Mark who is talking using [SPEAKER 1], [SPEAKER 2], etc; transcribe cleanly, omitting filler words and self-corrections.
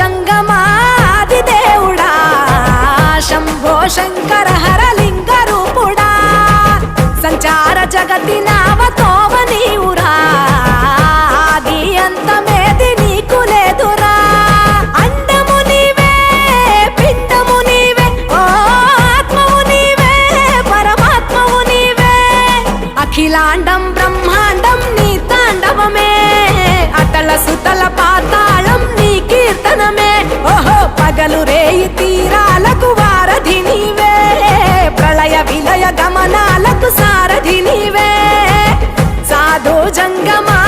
[SPEAKER 1] జంగమాది దేవుడా శంభో శంకర హరలింగ రూపుడా సంచార జగతి నావతోవ నీవురా ఆది అంతమేది నీకు లేదురా అండము నీవే పిండము నీవే ఓ ఆత్మవు నీవే పరమాత్మవు నీవే అఖిలాండం బ్రహ్మాండం నీ తాండవమే అతల సుతల పాతాళం నీ కీర్తనమే ఓహో పగలు రేయి తీరాలకు వారధి నీవే ప్రళయ విలయ గమనాలకు సారథి నీవే సాధు జంగమా